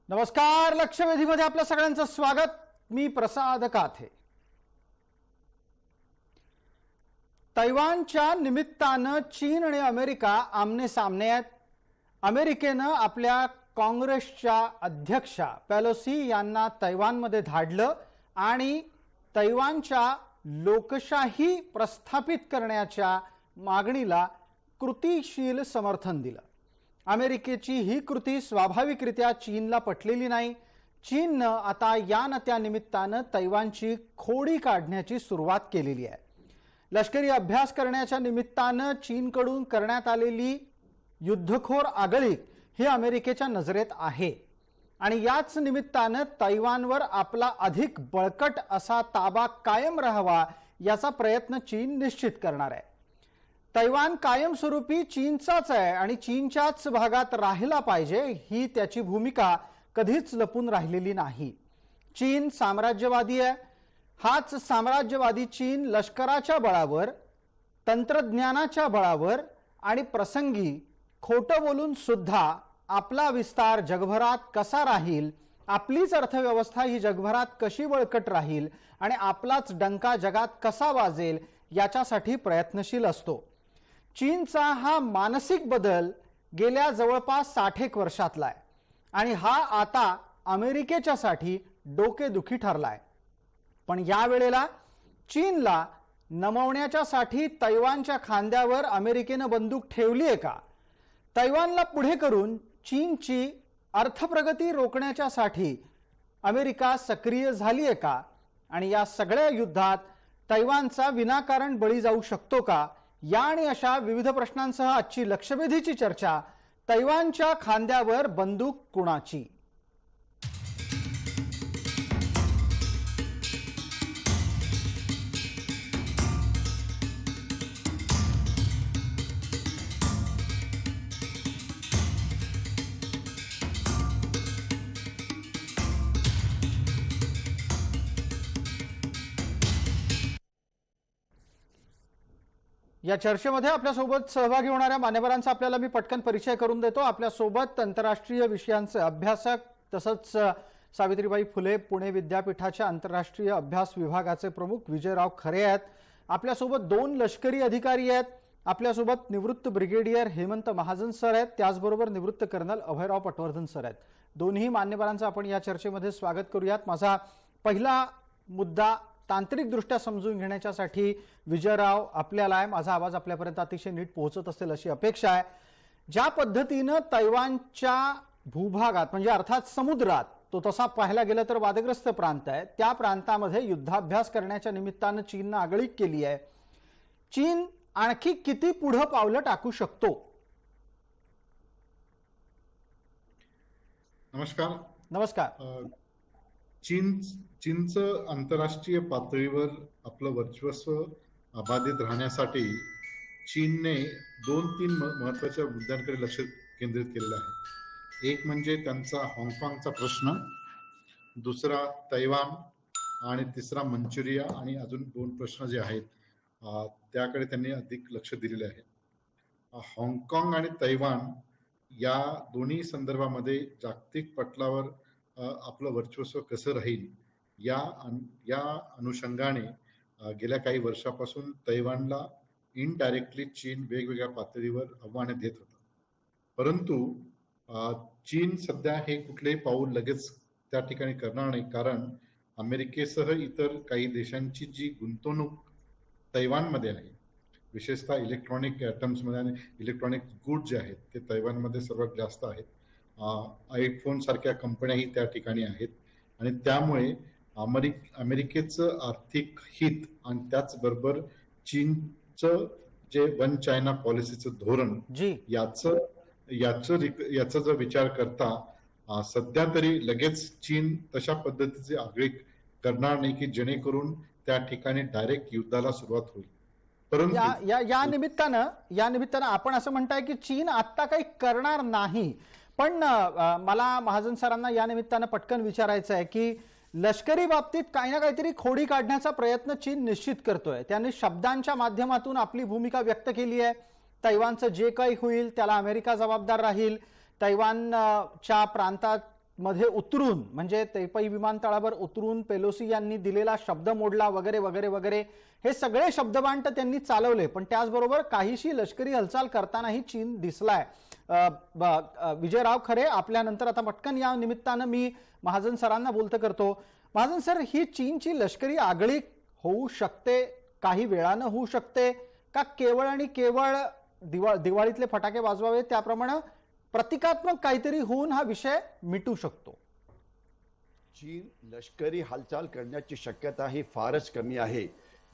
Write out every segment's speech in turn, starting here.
नमस्कार. लक्षवेधीमध्ये आपल्या सगळ्यांचं स्वागत. मी प्रसाद काथे. तैवानच्या निमित्तानं चीन आणि अमेरिका आमने सामने आहेत. अमेरिकेनं आपल्या काँग्रेसच्या अध्यक्षा पेलोसी यांना तैवानमध्ये धाडलं आणि तैवानच्या लोकशाही प्रस्थापित करण्याच्या मागणीला कृतीशील समर्थन दिलं. अमेरिकेची ही कृती स्वाभाविकरित्या चीनला पटलेली नाही. चीननं आता या त्या निमित्तानं तैवानची खोडी काढण्याची सुरुवात केलेली आहे. लष्करी अभ्यास करण्याच्या निमित्तानं चीनकडून करण्यात आलेली युद्धखोर आगळीक ही अमेरिकेच्या नजरेत आहे आणि याच निमित्तानं तैवानवर आपला अधिक बळकट असा ताबा कायम राहावा याचा प्रयत्न चीन निश्चित करणार आहे. तैवान कायमस्वरूपी चीनचाच आहे आणि चीनच्याच भागात राहिला पाहिजे ही त्याची भूमिका कधीच लपून राहिलेली नाही. चीन साम्राज्यवादी आहे. हाच साम्राज्यवादी चीन लष्कराच्या बळावर, तंत्रज्ञानाच्या बळावर आणि प्रसंगी खोटं बोलून सुद्धा आपला विस्तार जगभरात कसा राहील, आपलीच अर्थव्यवस्था ही जगभरात कशी बळकट राहील आणि आपलाच डंका जगात कसा वाजेल याच्यासाठी प्रयत्नशील असतो. चीनचा हा मानसिक बदल गेल्या जवळपास 60 वर्षातला आहे आणि हा आता अमेरिकेच्यासाठी डोकेदुखी ठरलाय. पण या वेळेला चीनला नमवण्याच्यासाठी तैवानच्या खांद्यावर अमेरिकेनं बंदूक ठेवली आहे का? तैवानला पुढे करून चीनची अर्थप्रगती रोखण्याच्यासाठी अमेरिका सक्रिय झाली आहे का? आणि या सगळ्या युद्धात तैवानचा विनाकारण बळी जाऊ शकतो का? या आणि अशा विविध प्रश्नांसह आजची लक्षवेधीची चर्चा. तैवानच्या खांद्यावर बंदूक कुणाची? या चर्चेमध्ये आपल्यासोबत सहभागी होणाऱ्या मान्यवरांचा आपल्याला मी पटकन परिचय करून देतो. आपल्यासोबत आंतरराष्ट्रीय विषयांचे अभ्यासक तसंच सावित्रीबाई फुले पुणे विद्यापीठाच्या आंतरराष्ट्रीय अभ्यास विभागाचे प्रमुख विजयराव खरे आहेत. आपल्यासोबत 2 लष्करी अधिकारी आहेत. आपल्यासोबत निवृत्त ब्रिगेडियर हेमंत महाजन सर आहेत. त्याचबरोबर निवृत्त कर्नल अभयराव पटवर्धन सर आहेत. दोन्ही मान्यवरांचं आपण या चर्चेमध्ये स्वागत करूयात. माझा पहिला मुद्दा तांत्रिकदृष्ट्या समजून घेण्यासाठी विजयराव आपल्याला आहे. माझा आवाज आपल्यापर्यंत अतिशय नीट पोहोचत असेल अशी अपेक्षा आहे. ज्या पद्धतीनं तैवानच्या भूभागात म्हणजे अर्थात समुद्रात, तो तसा पाहायला गेलं तर वादग्रस्त प्रांत आहे, त्या प्रांतामध्ये युद्धाभ्यास करण्याच्या निमित्तानं चीननं आगळीक केली आहे. चीन आणखी किती पुढे पावलं टाकू शकतो? नमस्कार. नमस्कार. चीनचं आंतरराष्ट्रीय पातळीवर आपलं वर्चस्व अबाधित राहण्यासाठी चीनने 2-3 महत्वाच्या मुद्द्यांकडे लक्ष केंद्रित केलेलं आहे. एक म्हणजे त्यांचा हाँगकाँगचा प्रश्न, दुसरा तैवान आणि तिसरा मंचुरिया आणि अजून 2 प्रश्न जे आहेत त्याकडे त्यांनी अधिक लक्ष दिलेले आहे. हाँगकाँग आणि तैवान या दोन्ही संदर्भामध्ये जागतिक पटलावर आपलं वर्चस्व कसं राहील या अनुषंगाने गेल्या काही वर्षापासून तैवानला इनडायरेक्टली चीन वेगवेगळ्या पातळीवर आव्हाने देत होता. परंतु चीन सध्या हे कुठलेही पाऊल लगेच त्या ठिकाणी करणार नाही, कारण अमेरिकेसह इतर काही देशांची जी गुंतवणूक तैवानमध्ये आहे, विशेषतः इलेक्ट्रॉनिक आयटम्समध्ये आणि इलेक्ट्रॉनिक गुड जे आहेत ते तैवानमध्ये सर्वात जास्त आहेत. आयफोन सारख्या कंपन्याही त्या ठिकाणी आहेत आणि त्यामुळे अमेरिकेचं आर्थिक हित आणि त्याचबरोबर चीनचं जे वन चायना पॉलिसीचं धोरण याचा जर विचार करता सध्या तरी लगेच चीन तशा पद्धतीचे आगळीक करणार नाही की जेणेकरून त्या ठिकाणी डायरेक्ट युद्धाला सुरुवात होईल. परंतु या निमित्तानं आपण असं म्हणताय की चीन आता काही करणार नाही. पण मला महाजन सरांना या निमित्तानं पटकन विचारायचं आहे की लष्करी बाबतीत काही ना काहीतरी खोडी काढण्याचा प्रयत्न चीन निश्चित करतोय. त्यांनी शब्दांच्या माध्यमातून आपली भूमिका व्यक्त केली आहे. तैवानचं जे काही होईल त्याला अमेरिका जबाबदार राहील. तैवानच्या प्रांतात मध्ये उतरून म्हणजे तैपई विमानतळावर उतरून पेलोसी यांनी दिलेला शब्द मोडला वगैरे वगैरे वगैरे हे सगळे शब्दबांड त्यांनी चालवले, पण त्याचबरोबर काहीशी लष्करी हालचाल करतानाही चीन दिसलाय. विजयराव खरे आपल्यानंतर आता पटकन या निमित्तानं मी महाजन सरांना बोलतं करतो. महाजन सर, ही चीनची लष्करी आगळीक होऊ शकते, काही वेळानं होऊ शकते का केवळ आणि केवळ दिवाळीतले फटाके वाजवावे त्याप्रमाणे प्रतिकात्मक काहीतरी होऊन हा विषय मिटू शकतो? चीन लष्करी हालचाल करण्याची शक्यता ही फारच कमी आहे.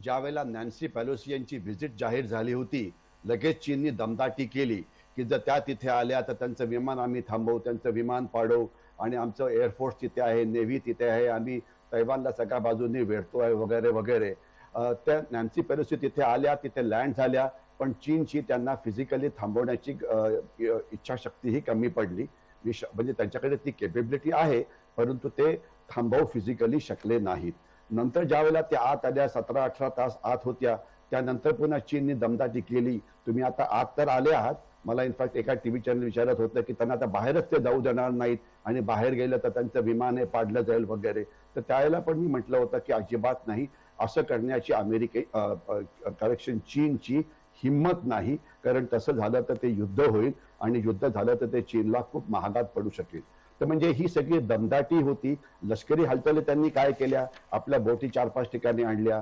ज्यावेळेला नॅन्सी पेलोसी यांची व्हिजिट जाहीर झाली होती, लगेच चीननी दमदाटी केली की जर त्या तिथे आल्या तर त्यांचं विमान आम्ही थांबवू, त्यांचं विमान पाडवू आणि आमचं एअरफोर्स तिथे आहे, नेव्ही तिथे आहे, आम्ही तैवानला सगळ्या बाजूनी वेढतोय वगैरे वगैरे. त्या नॅन्सी पेलोसी तिथे आल्या, तिथे लँड झाल्या, पण चीनची त्यांना फिजिकली थांबवण्याची इच्छाशक्ती ही कमी पडली. म्हणजे त्यांच्याकडे ती केपेबिलिटी आहे, परंतु ते थांबवू फिजिकली शकले नाहीत. नंतर ज्यावेळेला त्या आत आल्या, 17-18 तास आत होत्या, त्यानंतर पुन्हा चीनने दमदाटी केली. तुम्ही आता आत तर आले आहात, मला इनफॅक्ट एका टीव्ही चॅनल विचारत होतं की त्यांना आता बाहेरच ते जाऊ देणार नाहीत आणि बाहेर गेलं तर त्यांचं विमान हे पाडलं जाईल वगैरे. तर त्यावेळेला पण मी म्हटलं होतं की अजिबात नाही, असं करण्याची करेक्शन चीनची हिम्मत नाही, कारण तसं झालं तर ते युद्ध होईल आणि युद्ध झालं तर ते चीनला खूप महागात पडू शकेल. तर म्हणजे ही सगळी दमदाटी होती. लष्करी हालचाली त्यांनी काय केल्या, आपल्या बोटी 4-5 ठिकाणी आणल्या.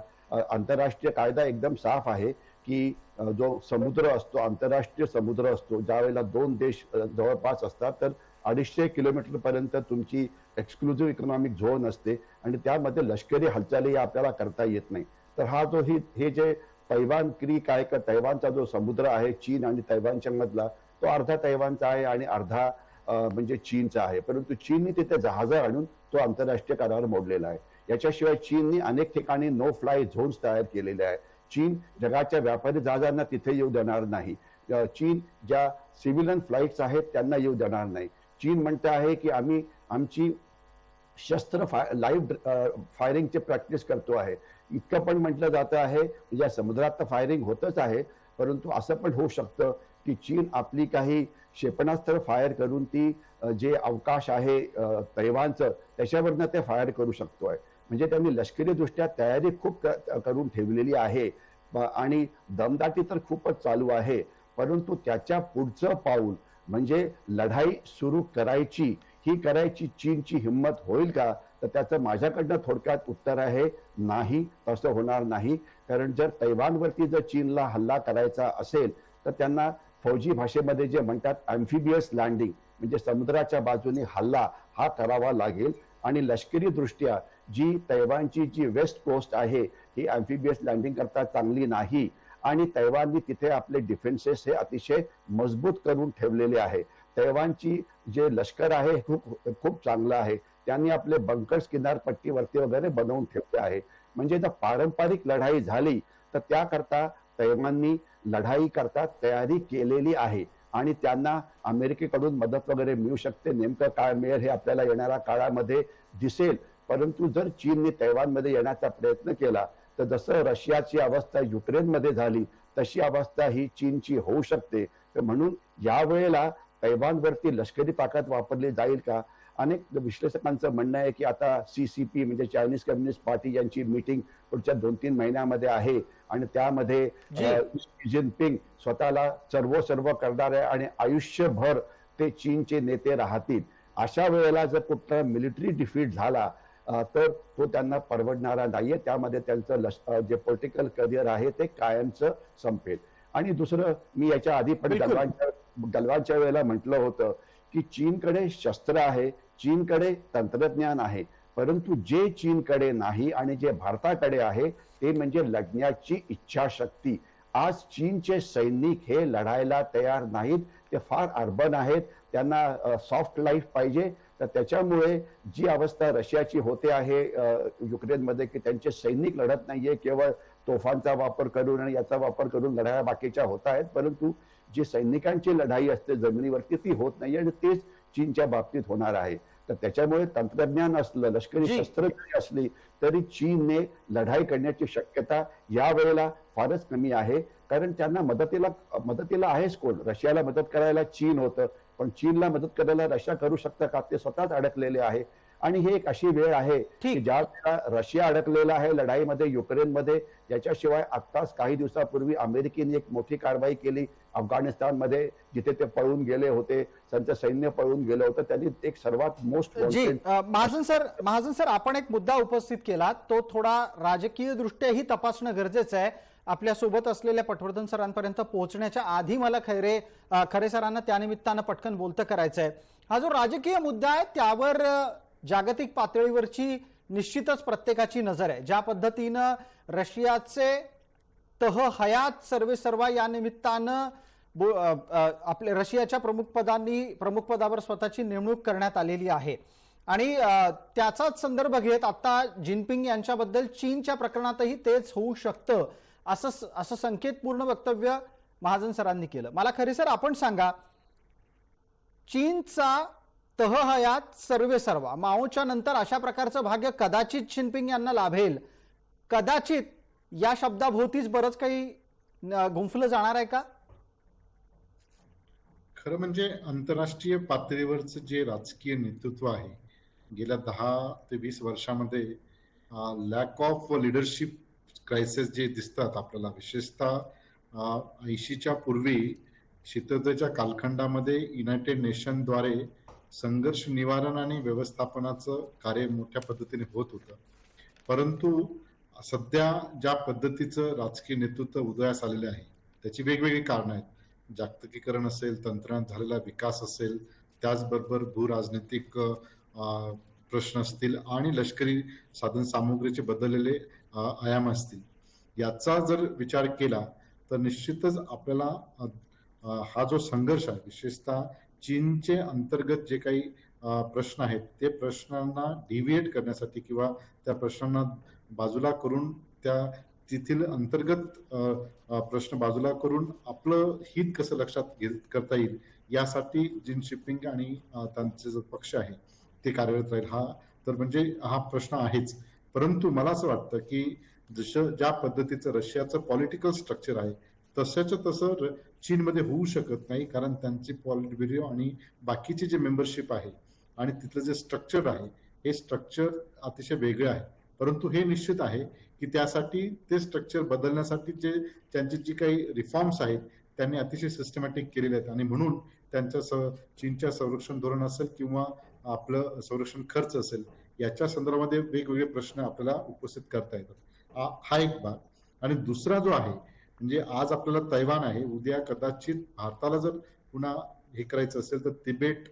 आंतरराष्ट्रीय कायदा एकदम साफ आहे की जो समुद्र असतो, आंतरराष्ट्रीय समुद्र असतो, ज्यावेळेला 2 देश जवळपास असतात तर 250 किलोमीटर पर्यंत तुमची एक्सक्लुझिव्ह इकॉनॉमिक झोन असते आणि त्यामध्ये लष्करी हालचाली आपल्याला करता येत नाही. तर हा जो हे जे तैवान क्रीक आहे का, तैवानचा जो समुद्र आहे चीन आणि तैवानच्या मधला, तो अर्धा तैवानचा आहे आणि अर्धा म्हणजे चीनचा आहे. परंतु चीनने तिथे जहाजं आणून तो आंतरराष्ट्रीय करार मोडलेला आहे. याच्याशिवाय चीनने अनेक ठिकाणी नो फ्लाय झोन्स तयार केलेले आहे. चीन जगाच्या व्यापारी जहाजांना तिथे येऊ देणार नाही. चीन ज्या सिव्हिलियन फ्लाईट्स आहेत त्यांना येऊ देणार नाही. चीन म्हणते आहे की आम्ही आमची शस्त्र लाईव्ह फायरिंगची प्रॅक्टिस करतो आहे. इतकं पण म्हटलं जातं आहे, या समुद्रात तर फायरिंग होतच आहे, परंतु असं पण होऊ शकतं की चीन आपली काही क्षेपणास्त्र फायर करून ती जे अवकाश आहे तैवानचं त्याच्यावरनं ते फायर करू शकतो आहे. म्हणजे त्यांनी लष्करी दृष्ट्या तयारी खूप करून ठेवलेली आहे आणि दमदाटी तर खूपच चालू आहे. परंतु त्याच्या पुढचं पाऊल म्हणजे लढाई सुरू करायची चीनची हिम्मत होईल का, तर त्याचं माझ्याकडनं थोडक्यात उत्तर आहे नाही, तसं होणार नाही. कारण जर तैवानवरती जर चीनला हल्ला करायचा असेल तर त्यांना फौजी भाषेमध्ये जे म्हणतात अँफिबियस लँडिंग म्हणजे समुद्राच्या बाजूने हल्ला हा करावा लागेल. आणि लष्करी दृष्ट्या जी तैवानची जी वेस्ट कोस्ट आहे ही अँफिबियस लँडिंग करता चांगली नाही आणि तैवानने तिथे आपले डिफेन्सेस हे अतिशय मजबूत करून ठेवलेले आहे. तैवानची जे लष्कर आहे खूप चांगलं आहे. त्यांनी आपले बंकर्स किनारपट्टीवरती वगैरे बनवून ठेवले आहे. म्हणजे जर पारंपरिक लढाई झाली तर त्याकरता तैवाननी लढाई करता तयारी केलेली आहे आणि त्यांना अमेरिकेकडून मदत वगैरे मिळू शकते. नेमकं काय मिळेल हे आपल्याला येणाऱ्या काळामध्ये दिसेल. परंतु जर चीनने तैवानमध्ये येण्याचा प्रयत्न केला तर जसं रशियाची अवस्था युक्रेनमध्ये झाली तशी अवस्था ही चीनची होऊ शकते. तर म्हणून यावेळेला तैवानवरती लष्करी ताकद वापरली जाईल का? अनेक विश्लेषकांचं म्हणणं आहे की आता CCP म्हणजे चायनीज कम्युनिस्ट पार्टी यांची मीटिंग पुढच्या 2-3 महिन्यामध्ये आहे आणि त्यामध्ये शी जिनपिंग स्वतःला सर्व करणार आहे आणि आयुष्यभर ते चीनचे नेते राहतील. अशा वेळेला जर कुठला मिलिटरी डिफीट झाला तर तो त्यांना परवडणारा नाहीये. त्यामध्ये त्यांचं जे पॉलिटिकल करिअर आहे ते कायमचं संपेल. आणि दुसरं, मी याच्या आधी पण गलवानच्या वेळेला म्हटलं होतं की चीनकडे शस्त्र आहे, चीनकडे तंत्रज्ञान आहे, परंतु जे चीनकडे नाही आणि जे भारताकडे आहे ते म्हणजे लढण्याची इच्छाशक्ती. आज चीनचे सैनिक हे लढायला तयार नाहीत. ते फार अर्बन आहेत, त्यांना सॉफ्ट लाईफ पाहिजे. तर त्याच्यामुळे जी अवस्था रशियाची होते आहे युक्रेनमध्ये की त्यांचे सैनिक लढत नाहीये, केवळ तोफांचा वापर करून आणि याचा वापर करून लढाया बाकीच्या होत आहेत, परंतु जी सैनिकांची लढाई असते जमिनीवरती ती होत नाही आणि तेच चीनच्या बाबतीत होणार आहे. तर त्याच्यामुळे तंत्रज्ञान असलं, लष्करी शस्त्र जरी असली तरी चीनने लढाई करण्याची शक्यता यावेळेला फारच कमी आहे. कारण त्यांना मदतीला आहेच कोण? रशियाला मदत करायला चीन होतं, पण चीनला मदत करायला रशिया करू शकतं का, ते स्वतःच अडकलेले आहे. आणि ही एक अशी वेळ आहे की ज्या वेळेला रशिया अडकलेला आहे लढाईमध्ये युक्रेनमध्ये. याच्याशिवाय आत्ताच काही दिवसापूर्वी अमेरिकेने एक मोठी कारवाई केली अफगाणिस्तानमध्ये, जिथे ते पळून गेले होते, त्यांचं सैन्य पळून गेलं होतं. त्यांनी एक सर्वात मोस्ट महाजन सर आपण एक मुद्दा उपस्थित केला, तो थोडा राजकीय दृष्ट्याही तपासणं गरजेचं आहे. आपल्या सोबत असलेल्या पटवर्धन सरांपर्यंत पोहोचण्याच्या आधी मला खरे सरांना त्यानिमित्तानं पटकन बोलतं करायचं आहे. हा जो राजकीय मुद्दा आहे त्यावर जागतिक पातळीवरची निश्चितच प्रत्येकाची नजर आहे. ज्या पद्धतीनं रशियाचे तह हयात सर्वेसर्वा या निमित्तानं आपल्या रशियाच्या प्रमुख पदावर स्वतःची नेमणूक करण्यात आलेली आहे आणि त्याचाच संदर्भ घेत आता जिनपिंग यांच्याबद्दल चीनच्या प्रकरणातही तेच होऊ शकतं असं संकेतपूर्ण वक्तव्य महाजन सरांनी केलं. मला खरे सर आपण सांगा, चीनचा तह हयात सर्वेसर्वा माओच्या नंतर अशा प्रकारचं भाग्य कदाचित जिनपिंग यांना लाभेल, कदाचित या शब्दाभोवतीच बरंच काही गुंफलं जाणार आहे का? खरं म्हणजे आंतरराष्ट्रीय पातळीवरचं जे राजकीय नेतृत्व आहे गेल्या 10 ते 20 वर्षामध्ये लॅक ऑफ लिडरशिप क्रायसिस जे दिसतात आपल्याला, विशेषतः 80च्या पूर्वी शीतलतेच्या कालखंडामध्ये युनायटेड नेशनद्वारे संघर्ष निवारण आणि व्यवस्थापनाचं कार्य मोठ्या पद्धतीने होत होतं. परंतु सध्या ज्या पद्धतीचं राजकीय नेतृत्व उदयास आलेले आहे त्याची वेगवेगळी कारणं आहेत. जागतिकीकरण असेल, तंत्रज्ञानात झालेला विकास असेल, त्याचबरोबर भूराजनैतिक प्रश्न असतील आणि लष्करी साधन सामुग्रीचे बदललेले आयाम असतील. याचा जर विचार केला तर निश्चितच आपल्याला हा जो संघर्ष आहे, विशेषतः चीनचे अंतर्गत जे काही प्रश्न आहेत ते प्रश्नांना डिव्हिएट करण्यासाठी किंवा त्या प्रश्नांना बाजूला करून तेथील अंतर्गत प्रश्न बाजूला करून आपलं हित कसं लक्षात करता येईल यासाठी जिनपिंग आणि त्यांचे जो पक्ष आहे ते कार्यरत राहील. हा तर म्हणजे हा प्रश्न आहेच. परंतु मला असं वाटतं की ज्या पद्धतीचं रशियाचं पॉलिटिकल स्ट्रक्चर आहे तसंच तसं चीनमध्ये होऊ शकत नाही, कारण त्यांची पॉलिट ब्युरो आणि बाकीचे जे मेंबरशिप आहे आणि तिथलं जे स्ट्रक्चर आहे हे स्ट्रक्चर अतिशय वेगळे आहे. परंतु हे निश्चित आहे की त्यासाठी ते स्ट्रक्चर बदलण्यासाठी त्यांची जी काही रिफॉर्म्स आहेत त्यांनी अतिशय सिस्टमॅटिक केलेले आहेत आणि म्हणून त्यांच्या चीनच्या संरक्षण धोरण असेल किंवा आपलं संरक्षण खर्च असेल याच्या संदर्भामध्ये वेगवेगळे प्रश्न आपल्याला उपस्थित करता येतात. हा एक भाग. आणि दुसरा जो आहे म्हणजे आज आपल्याला तैवान आहे, उद्या कदाचित भारताला जर पुन्हा हे करायचं असेल तर तिबेट,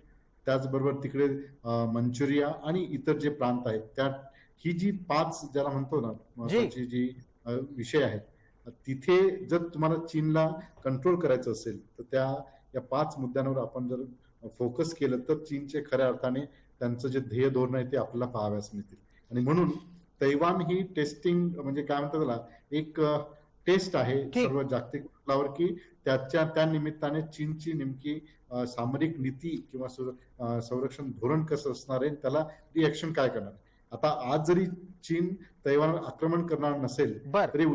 त्याचबरोबर तिकडे मंचुरिया आणि इतर जे प्रांत आहेत त्या ही जी 5 ज्याला म्हणतो ना महत्वाची जी विषय आहेत तिथे जर तुम्हाला चीनला कंट्रोल करायचं असेल तर या 5 मुद्द्यांवर आपण जर फोकस केलं तर चीनचे खऱ्या अर्थाने त्यांचं जे ध्येय धोरण आहे ते आपल्याला पाहाव्यास मिळतील. आणि म्हणून तैवान ही टेस्टिंग म्हणजे काय म्हणतात त्याला एक टेस्ट आहे सर्व जागतिक स्तरावर की त्या निमित्ताने चीनची नेमकी सामरिक नीती किंवा संरक्षण धोरण कसं असणार आहे, त्याला रिएक्शन काय करणार. आता आज जरी चीन तैवानवर आक्रमण करणार नसेल तरी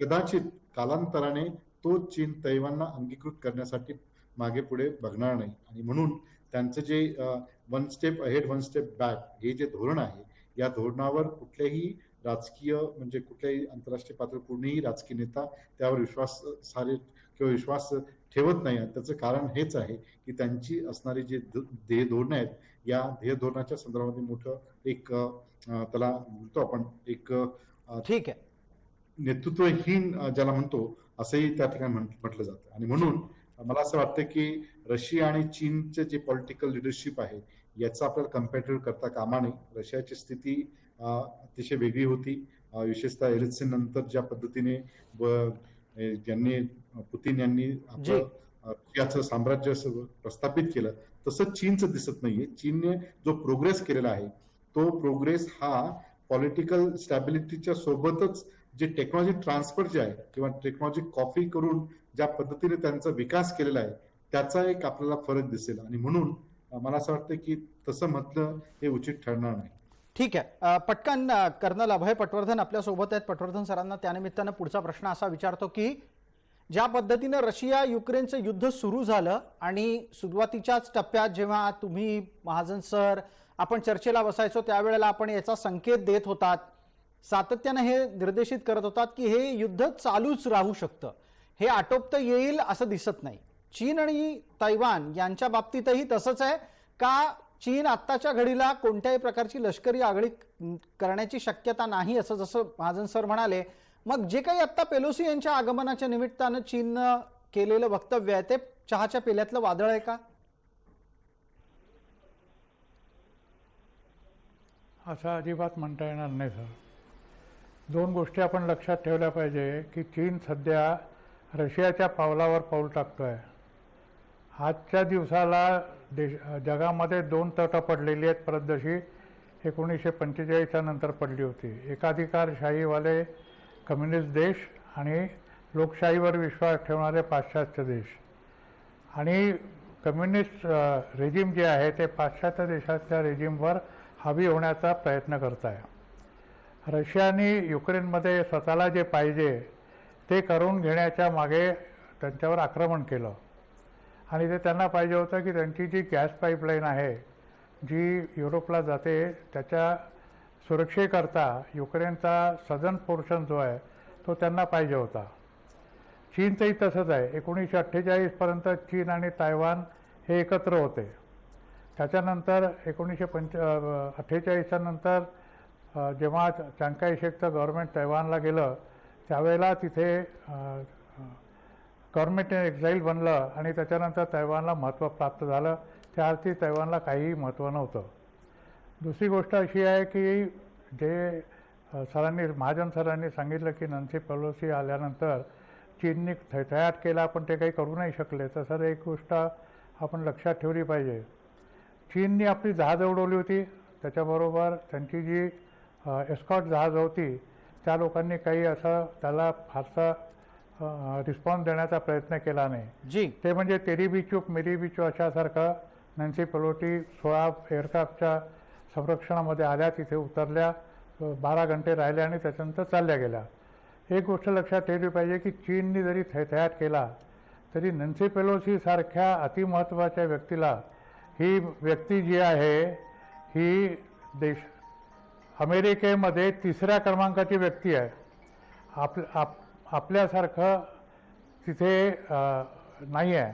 कदाचित कालांतराने तो चीन तैवानला अंगीकृत करण्यासाठी मागे पुढे बघणार नाही. आणि म्हणून त्यांचं जे 1 स्टेप अहेड 1 स्टेप बॅक हे जे धोरण आहे या धोरणावर कुठल्याही राजकीय म्हणजे कुठल्याही आंतरराष्ट्रीय पातळीवर कोणीही राजकीय नेता त्यावर विश्वास ठेवत नाही. त्याचं कारण हेच आहे की त्यांची असणारी जे ध्येय धोरण आहेत या ध्येय धोरणाच्या संदर्भामध्ये मोठं एक त्याला म्हणतो आपण एक ठीक आहे नेतृत्वहीन ज्याला म्हणतो असंही त्या ठिकाणी म्हटलं जातं. आणि म्हणून मला असं वाटतं की रशिया आणि चीनचे जे पॉलिटिकल लिडरशिप आहे याचा आपल्याला कम्पॅरिटिव्ह करता कामा नये. रशियाची स्थिती अतिशय वेगळी होती, विशेषतः एलित्सिन नंतर ज्या पद्धतीने पुतीन यांनी रशियाचं साम्राज्य प्रस्थापित केलं तसं चीनचं दिसत नाहीये. चीनने जो प्रोग्रेस केलेला आहे तो प्रोग्रेस हा पॉलिटिकल स्टॅबिलिटीच्या सोबतच जे टेक्नॉलॉजी ट्रान्सफर जे आहे किंवा टेक्नॉलॉजी कॉपी करून ज्या पद्धतीने त्यांचा विकास केलेला आहे त्याचा एक आपल्याला फरक दिसेल. आणि म्हणून मला असं वाटतं की तसं म्हटलं हे उचित ठरणार नाही. ठीक आहे. पटकन कर्नल अभय पटवर्धन आपल्या सोबत आहेत. पटवर्धन सरांना त्यानिमित्तानं पुढचा प्रश्न असा विचारतो की ज्या पद्धतीनं रशिया युक्रेनचं युद्ध सुरू झालं आणि सुरुवातीच्याच टप्प्यात जेव्हा तुम्ही महाजन सर आपण चर्चेला बसायचो त्यावेळेला आपण याचा संकेत देत होतात, सातत्यानं हे निर्देशित करत होतात की हे युद्ध चालूच राहू शकतं, हे आटोपता येईल असं दिसत नाही. चीन आणि तैवान यांच्या बाबतीतही तसंच आहे का? चीन आत्ताच्या घडीला कोणत्याही प्रकारची लष्करी आघाडी करण्याची शक्यता नाही असं जसं महाजन सर म्हणाले. मग जे काही आता पेलोसी यांच्या आगमनाच्या निमित्तानं चीननं केलेलं वक्तव्य आहे ते चहाच्या पेल्यातलं वादळ आहे का? असं अजिबात म्हणता येणार नाही सर. दोन गोष्टी आपण लक्षात ठेवल्या पाहिजे की चीन सध्या रशियाच्या पावलावर पाऊल टाकतोय. आजच्या दिवसाला जगामध्ये दोन तटं पडलेली आहेत परत जशी 1945च्या नंतर पडली होती. एकाधिकारशाहीवाले कम्युनिस्ट देश आणि लोकशाहीवर विश्वास ठेवणारे पाश्चात्य देश. आणि कम्युनिस्ट रेजिम जे आहे ते पाश्चात्य देशाच्या रेजिमवर हावी होण्याचा प्रयत्न करत आहे. रशियाने युक्रेनमध्ये स्वतःला जे पाहिजे ते करून घेण्याच्या मागे त्यांच्यावर आक्रमण केलं आणि ते त्यांना पाहिजे होतं की त्यांची जी गॅस पाईपलाईन आहे जी युरोपला जाते त्याच्या सुरक्षेकरता युक्रेनचा सदर्न पोर्शन जो आहे तो त्यांना पाहिजे होता. चीनचंही तसंच आहे. 1948पर्यंत चीन आणि तैवान हे एकत्र होते. त्याच्यानंतर 1948च्या नंतर जेव्हा चांगकाई शेकचं गव्हर्नमेंट तैवानला गेलं त्यावेळेला तिथे गव्हर्नमेंट एक्झाईल बनलं आणि त्याच्यानंतर तैवानला महत्त्व प्राप्त झालं. त्या अर्थी तैवानला काहीही महत्त्व नव्हतं. दुसरी गोष्ट अशी आहे की जे महाजन सरांनी सांगितलं की नॅन्सी पेलोसी आल्यानंतर चीनने थैथयाट केला पण ते काही करू नाही शकले. तर सर एक गोष्ट आपण लक्षात ठेवली पाहिजे. चीनने आपली जहाज उडवली होती, त्याच्याबरोबर त्यांची जी एस्कॉट जहाज होती त्या लोकांनी काही असं त्याला फारसा रिस्पॉन्स देण्याचा प्रयत्न केला नाही. जी ते म्हणजे तेरी बी चूप मेरी बी चूप अशासारखं नॅन्सी पेलोसी 16 एअरक्राफ्टच्या संरक्षणामध्ये आल्या, तिथे उतरल्या, 12 घंटे राहिल्या आणि त्याच्यानंतर चालल्या गेल्या. एक गोष्ट लक्षात ठेवली पाहिजे की चीनने जरी थैथयाट केला तरी नॅन्सी पेलोसी सारख्या अतिमहत्त्वाच्या व्यक्तीला, ही व्यक्ती जी आहे ही अमेरिकेमध्ये 3ऱ्या क्रमांकाची व्यक्ती आहे. आपल्यासारखं तिथे नाही आहे.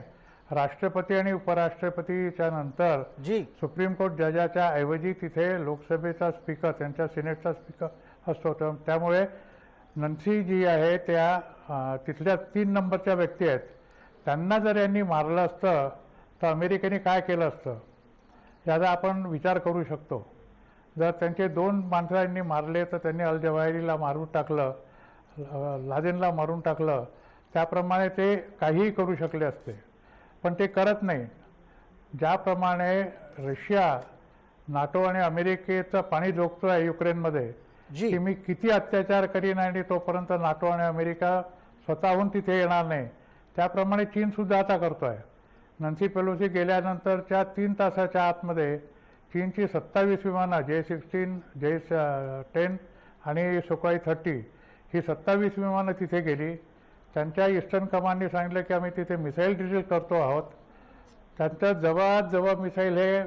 राष्ट्रपती आणि उपराष्ट्रपतीच्या नंतर जी सुप्रीम कोर्ट जजाच्या ऐवजी तिथे लोकसभेचा स्पीकर, त्यांच्या सिनेटचा स्पीकर असतो. त्यामुळे नॅन्सी जी आहे त्या तिथल्या 3 नंबरच्या व्यक्ती आहेत. त्यांना जर यांनी मारलं असतं तर अमेरिकेने काय केलं असतं याचा आपण विचार करू शकतो. जर त्यांचे 2 माणसांनी मारले तर त्यांनी अल जवाहिरीला मारून टाकलं, लादेनला मारून टाकलं, त्याप्रमाणे ते काहीही करू शकले असते. पण ते करत नाही. ज्याप्रमाणे रशिया नाटो आणि अमेरिकेचं पाणी जोगतो आहे युक्रेनमध्ये की मी किती अत्याचार करीन आणि तोपर्यंत नाटो आणि अमेरिका स्वतःहून तिथे येणार नाही, त्याप्रमाणे चीनसुद्धा आता करतो आहे. नॅन्सी पेलोसी गेल्यानंतरच्या 3 तासाच्या आतमध्ये चीनची 27 विमानं J-16, J-10 आणि सुखोई 30 ही 27 विमानं तिथे गेली. त्यांच्या ईस्टर्न कमांडने सांगितलं की आम्ही तिथे मिसाईल ड्रिल करतो आहोत. त्यांचं जवळजवळ मिसाईल हे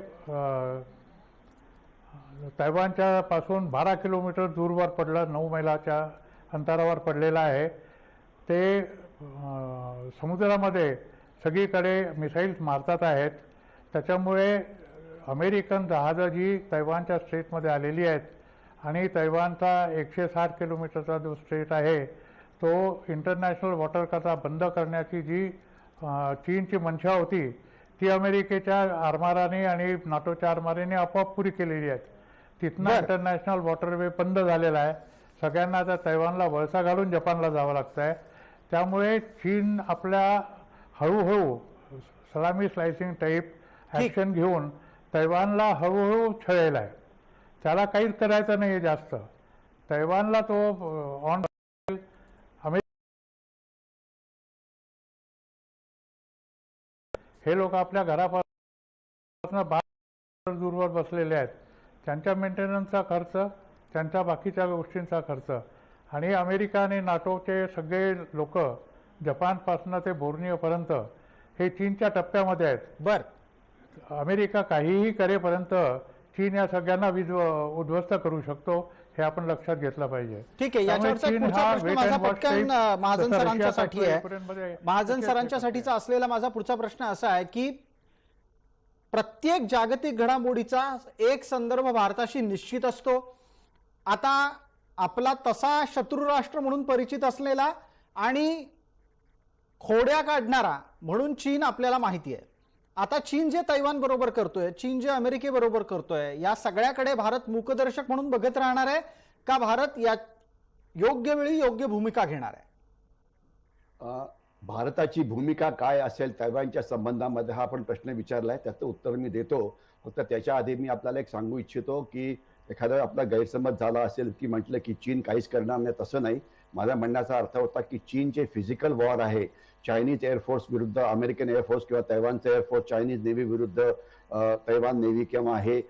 तैवानच्या पासून 12 किलोमीटर दूरवर पडलं, 9 मैलाच्या अंतरावर पडलेलं आहे. ते समुद्रामध्ये सगळीकडे मिसाईल्स मारतात आहेत. त्याच्यामुळे अमेरिकन जहाजं जी तैवानच्या स्ट्रेटमध्ये आलेली आहेत आणि तैवानचा 160 किलोमीटरचा जो स्ट्रेट आहे तो इंटरनॅशनल वॉटर करता बंद करण्याची जी चीनची मंशा होती ती अमेरिकेच्या आरमाराने आणि नाटोच्या आरमाराने आपोआप पुरी केलेली आहे. तिथनं इंटरनॅशनल वॉटरवे बंद झालेला आहे. सगळ्यांना आता तैवानला वळसा घालून जपानला जावं लागतं आहे. त्यामुळे चीन आपल्या हळूहळू सलामी स्लायसिंग टाईप ॲक्शन घेऊन तैवानला हळूहळू छळेल आहे. त्याला काहीच करायचं नाही जास्त. तैवानला तो ऑन हे लोक आपल्या घरापासून 12 दूरवर बसलेले आहेत. त्यांच्या मेंटेनन्सचा खर्च, त्यांच्या बाकीच्या गोष्टींचा खर्च आणि अमेरिका आणि नाटोचे सगळे लोक जपानपासून ते बोर्निओपर्यंत हे चीनच्या टप्प्यामध्ये आहेत. बर अमेरिका काहीही करेपर्यंत चीन या सगळ्यांना उद्ध्वस्त करू शकतो, हे आपण लक्षात घेतलं पाहिजे. ठीक आहे, त्यामुळे याच्यावरचा चीन पुढचा हा प्रश्न wait माझा and watch पटकन type महाजन जसं सरांच्यासाठी रशिया आहे. युक्रेनमध्ये महाजन तशाच सरांच्यासाठीचा असलेला माझा पुढचा प्रश्न असा आहे की प्रत्येक जागतिक घडामोडीचा एक संदर्भ भारताशी निश्चित असतो. आता आपला तसा शत्रुराष्ट्र म्हणून परिचित असलेला आणि खोड्या काढणारा म्हणून चीन आपल्याला माहिती आहे. आता चीन जे तैवान बरोबर करतोय, चीन जे अमेरिकेबरोबर करतोय, या सगळ्याकडे भारत मूकदर्शक म्हणून बघत राहणार आहे का भारत या योग्य वेळी योग्य भूमिका घेणार आहे? भारताची भूमिका काय असेल तैवानच्या संबंधामध्ये हा आपण प्रश्न विचारलाय, त्याचं उत्तर मी देतो. फक्त त्याच्या आधी मी आपल्याला एक सांगू इच्छितो की एखादा आपला गैरसमज झाला असेल की म्हटलं की चीन काहीच करणार नाही, तसं नाही. माझ्या म्हणण्याचा अर्थ होता की चीनचे फिजिकल वॉर आहे चायनीज एअरफोर्स विरुद्ध अमेरिकन एअरफोर्स किंवा तैवानचं एअरफोर्स चायनीज नेव्ही विरुद्ध तैवान नेव्ही किंवा हे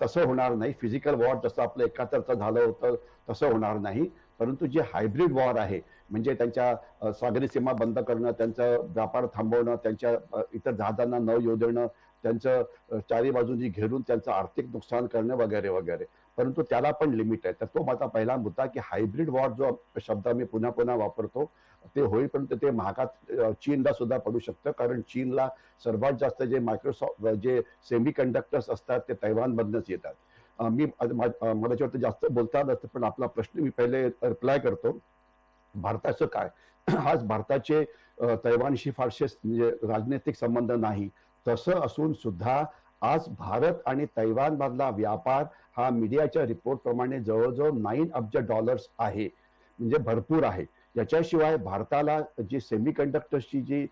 तसं होणार नाही. फिजिकल वॉर जसं आपलं एकातर्फं झालं होतं तसं होणार नाही. परंतु जे हायब्रिड वॉर आहे म्हणजे त्यांच्या सागरी सीमा बंद करणं, त्यांचा व्यापार थांबवणं, त्यांच्या इतर जहाजांना न येऊ देणं, त्यांचं चारी बाजूनी घेरून त्यांचं आर्थिक नुकसान करणं वगैरे वगैरे, परंतु त्याला पण लिमिट आहे. तर तो माझा पहिला मुद्दा की हायब्रिड वॉर जो शब्द मी पुन्हा पुन्हा वापरतो ते होईपर्यंत ते महागात चीनला सुद्धा पडू शकतं. कारण चीनला सर्वात जास्त जे मायक्रोसॉफ्ट जे सेमी कंडक्टर्स असतात ते तैवानमधनंच येतात. मी मला त्याच्यावरती जास्त बोलता नसतं, पण आपला प्रश्न मी पहिले रिप्लाय करतो. भारताचं काय, आज भारताचे तैवानशी फारसे म्हणजे राजनैतिक संबंध नाही. तसं असून सुद्धा आज भारत आणि तैवान मधला व्यापार हा मीडियाच्या रिपोर्ट प्रमाणे जवळजवळ $9 अब्ज आहे, म्हणजे भरपूर आहे. याच्याशिवाय भारताला जी सेमी कंडक्टर्सची जी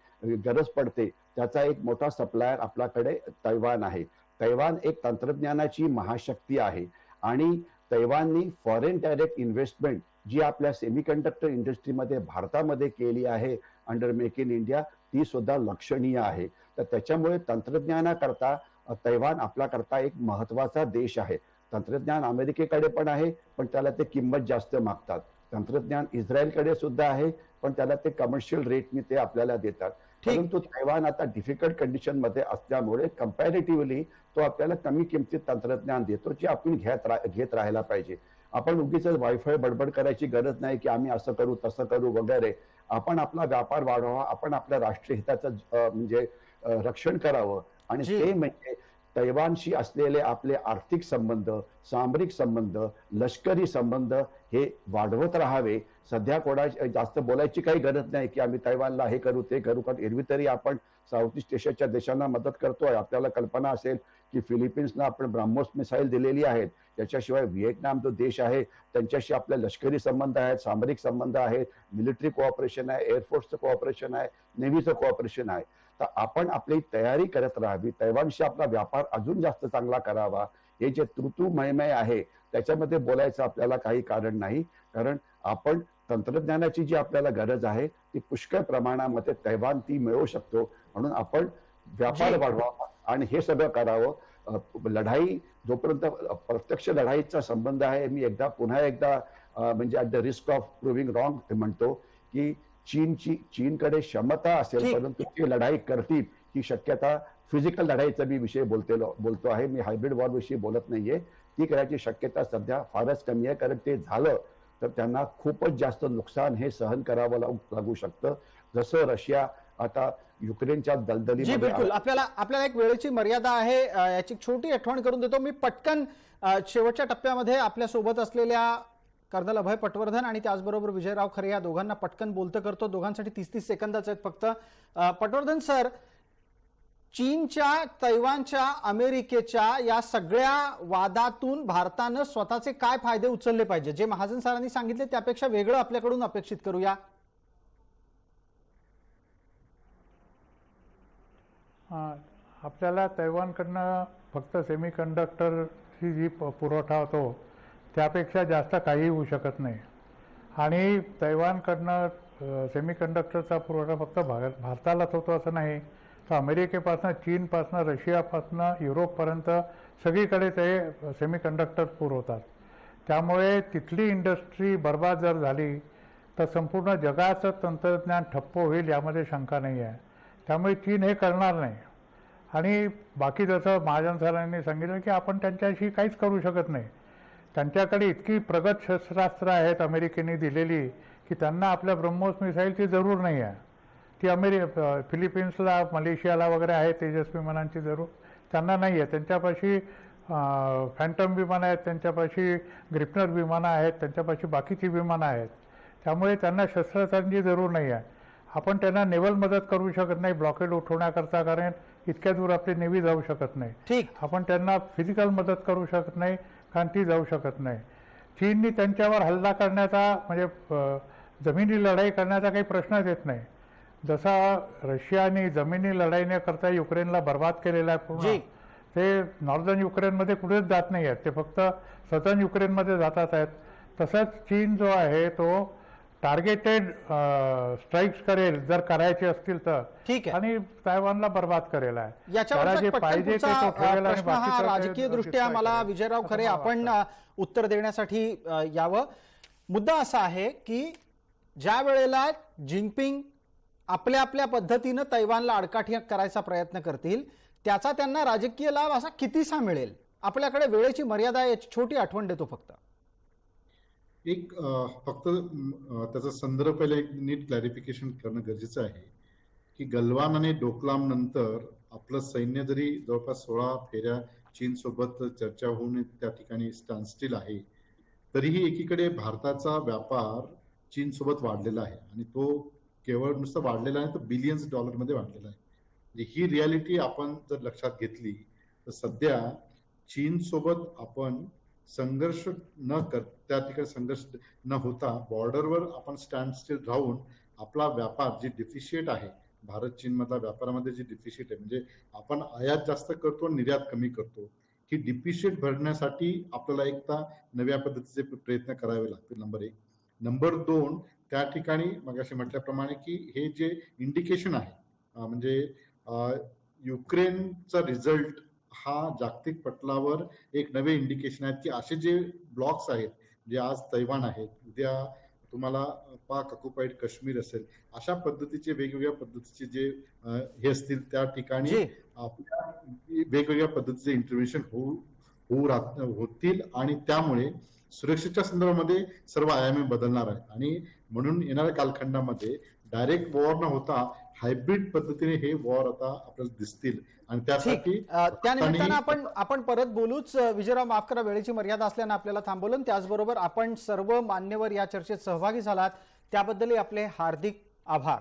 गरज पडते त्याचा एक मोठा सप्लायर आपल्याकडे तैवान आहे. तैवान एक तंत्रज्ञानाची महाशक्ती आहे आणि तैवाननी फॉरेन डायरेक्ट इन्व्हेस्टमेंट जी आपल्या सेमीकंडक्टर इंडस्ट्रीमध्ये भारतामध्ये केली आहे अंडर मेक इन इंडिया, ती सुद्धा लक्षणीय आहे. तर त्याच्यामुळे तंत्रज्ञानाकरता तैवान आपल्याकरता एक महत्वाचा देश आहे. तंत्रज्ञान अमेरिकेकडे पण आहे, पण त्याला ते किंमत जास्त मागतात. तंत्रज्ञान इस्रायलकडे सुद्धा आहे, पण त्याला ते कमर्शियल रेटने ते आपल्याला देतात. परंतु तैवान आता डिफिकल्ट कंडिशन मध्ये असल्यामुळे कंपॅरेटिव्हली तो आपल्याला कमी किमतीत तंत्रज्ञान देतो, जे आपण घेत राहायला पाहिजे. आपण उगीच वायफाय बडबड करायची गरज नाही की आम्ही असं करू तसं करू वगैरे. आपण आपला व्यापार वाढवावा, आपण आपल्या राष्ट्रीय हिताचं म्हणजे रक्षण करावं. आणि ते म्हणजे तैवानशी असलेले आपले आर्थिक संबंध, सामरिक संबंध, लष्करी संबंध हे वाढवत राहावे. सध्या कोणा जास्त बोलायची काही गरज नाही की आम्ही तैवानला हे करू ते करू, कारण एरवी तरी आपण साऊथ ईस्ट एशियाच्या देशांना मदत करतोय. आपल्याला कल्पना असेल की फिलिपिन्सना आपण ब्राह्मोस मिसाईल दिलेली आहेत. त्याच्याशिवाय व्हिएतनाम जो देश आहे त्यांच्याशी आपले लष्करी संबंध आहेत, सामरिक संबंध आहेत, मिलिटरी कोऑपरेशन आहे, एअरफोर्सचं कोऑपरेशन आहे, नेव्हीचं कोऑपरेशन आहे. तर आपण आपली तयारी करत राहावी, तैवानशी आपला व्यापार अजून जास्त चांगला करावा. हे जे तृतू मयमय आहे त्याच्यामध्ये बोलायचं आपल्याला काही कारण नाही, कारण आपण तंत्रज्ञानाची जी आपल्याला गरज आहे ती पुष्कळ प्रमाणामध्ये तैवान ती मिळवू शकतो. म्हणून आपण व्यापार वाढवावा आणि हे सगळं करावं. लढाई जोपर्यंत प्रत्यक्ष लढाईचा संबंध आहे, मी पुन्हा एकदा म्हणजे at the risk of proving wrong म्हणतो की चीनकडे क्षमता असेल, परंतु ती लढाई करतील ही शक्यता, फिजिकल लढाईचा मी विषय बोलतो आहे, मी हायब्रिड वॉर विषयी बोलत नाहीये. ती करायची शक्यता सध्या फारच कमी आहे, कारण ते झालं तर त्यांना खूपच जास्त नुकसान हे सहन करावं लागू शकतं. जसं रशिया आता युक्रेनच्या दलदली. बिलकुल, आपल्याला एक वेळेची मर्यादा आहे. याची छोटी आठवण करून देतो मी पटकन. शेवटच्या टप्प्यामध्ये आपल्या सोबत असलेल्या कर्नल अभय पटवर्धन आणि त्याचबरोबर विजयराव खरे या दोघांना पटकन बोलतं करतो. दोघांसाठी 30-30 सेकंदाचे आहेत फक्त. पटवर्धन सर, चीनच्या, तैवानच्या, अमेरिकेच्या या सगळ्या वादातून भारतानं स्वतःचे काय फायदे उचलले पाहिजे? जे महाजन सरांनी सांगितले त्यापेक्षा वेगळं आपल्याकडून अपेक्षित करूया. आपल्याला तैवानकडनं फक्त सेमी कंडक्टरची जी पुरवठा होतो त्यापेक्षा जास्त काही होऊ शकत नाही. आणि तैवानकडनं सेमी कंडक्टरचा पुरवठा फक्त भारतालाच होतो असं नाही, तर अमेरिकेपासून, चीनपासून, रशियापासून, युरोपपर्यंत सगळीकडे ते सेमी कंडक्टर पुरवतात. त्यामुळे तिथली इंडस्ट्री बर्बाद जर झाली तर संपूर्ण जगाचं तंत्रज्ञान ठप्प होईल यामध्ये शंका नाही आहे. त्यामुळे चीन हे करणार नाही. आणि बाकी जसं महाजन सरांनी सांगितलं की आपण त्यांच्याशी काहीच करू शकत नाही. त्यांच्याकडे इतकी प्रगत शस्त्रास्त्र आहेत अमेरिकेने दिलेली की त्यांना आपल्या ब्रह्मोस मिसाईलची जरूर नाही आहे. ती फिलिपिन्सला, मलेशियाला वगैरे आहे तेजस विमानांची जरूर, त्यांना नाही आहे. त्यांच्यापाशी फॅन्टम विमानं आहेत, त्यांच्यापाशी ग्रिपनर विमानं आहेत, त्यांच्यापाशी बाकीची विमानं आहेत. त्यामुळे त्यांना शस्त्रास्त्रांची जरूर नाही आहे. आपण त्यांना नेव्हल मदत करू शकत नाही ब्लॉकेड उठवण्याकरता, कारण इतक्या दूर आपली नेव्ही जाऊ शकत नाही. ठीक. आपण त्यांना फिजिकल मदत करू शकत नाही, कारण ती जाऊ शकत नाही. चीननी त्यांच्यावर हल्ला करण्याचा म्हणजे जमिनी लढाई करण्याचा काही प्रश्नच येत नाही. जसा रशियाने जमिनी लढाईण्याकरता युक्रेनला बर्बाद केलेला आहे पूर्ण, ते नॉर्दर्न युक्रेनमध्ये कुठेच जात नाही आहेत, ते फक्त सदर्न युक्रेनमध्ये जातात आहेत. तसंच चीन जो आहे तो टार्गेटेड स्ट्राईक्स करेल जर करायचे असतील तर, ठीक आहे, आणि तायवानला बर्बाद करेल आहे. याच्यावर जे पाहिजे ते तो ठेवेल आणि प्रश्न हा बाकीचं राजकीय दृष्ट्या मला विजयराव खरे आपण उत्तर देण्यासाठी यावं. मुद्दा असा आहे की ज्या वेळेला जिनपिंग आपल्या आपल्या पद्धतीनं तैवानला आडकाठी करायचा प्रयत्न करतील त्याचा त्यांना राजकीय लाभ असा कितीसा मिळेल? आपल्याकडे वेळेची मर्यादा आहे, याची छोटी आठवण देतो फक्त. एक फक्त त्याचा संदर्भ पहिले एक नीट क्लॅरिफिकेशन करणं गरजेचं आहे की गलवान आणि डोकलाम नंतर आपलं सैन्य जरी जवळपास 16 फेऱ्या चीन सोबत चर्चा होऊन त्या ठिकाणी स्टँडस्टिल आहे, तरीही एकीकडे भारताचा व्यापार चीन सोबत वाढलेला आहे आणि तो केवळ नुसतं वाढलेला नाही, तर बिलियन्स डॉलरमध्ये वाढलेला आहे. ही रियालिटी आपण जर लक्षात घेतली तर सध्या चीन सोबत आपण संघर्ष न कर त्या ठिकाणी संघर्ष न होता बॉर्डरवर आपण स्टँड स्टिल राहून आपला व्यापार जी डिफिशिएट आहे, भारत चीन मधला व्यापारामध्ये जी डिफिशिएट आहे, म्हणजे आपण आयात जास्त करतो निर्यात कमी करतो, ही डिफिशिएट भरण्यासाठी आपल्याला एकदा नव्या पद्धतीचे प्रयत्न करावे लागतील. नंबर 1. नंबर 2, त्या ठिकाणी मगाशी म्हटल्याप्रमाणे की हे जे इंडिकेशन आहे म्हणजे युक्रेनचा रिझल्ट हा जागतिक पटलावर एक नवे इंडिकेशन आहेत की असे जे ब्लॉक्स आहेत, जे आज तैवान आहेत, उद्या तुम्हाला पाक ऑक्युपाईड काश्मीर असेल, अशा पद्धतीचे वेगवेगळ्या पद्धतीचे जे हे असतील त्या ठिकाणी आपल्या वेगवेगळ्या पद्धतीचे इंटरव्हेन्शन होतील आणि त्यामुळे सुरक्षेच्या संदर्भामध्ये सर्व आयामे बदलणार आहे. आणि म्हणून येणाऱ्या कालखंडामध्ये डायरेक्ट वॉर न होता हायब्रिड पद्धतीने हे वॉर आता आपल्याला दिसतील आणि त्यासाठी त्यानिमित्तानं आपण परत बोलूच. विजयराव, माफ करा, वेळेची मर्यादा असल्यानं आपल्याला थांबवलं. त्याचबरोबर आपण सर्व मान्यवर या चर्चेत सहभागी झालात त्याबद्दलही आपले हार्दिक आभार.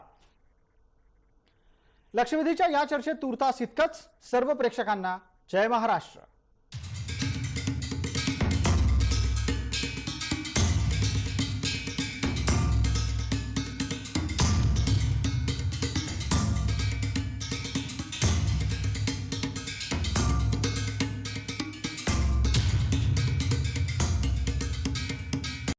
लक्षवेधीच्या या चर्चेत तूर्तास इतकंच. सर्व प्रेक्षकांना जय महाराष्ट्र.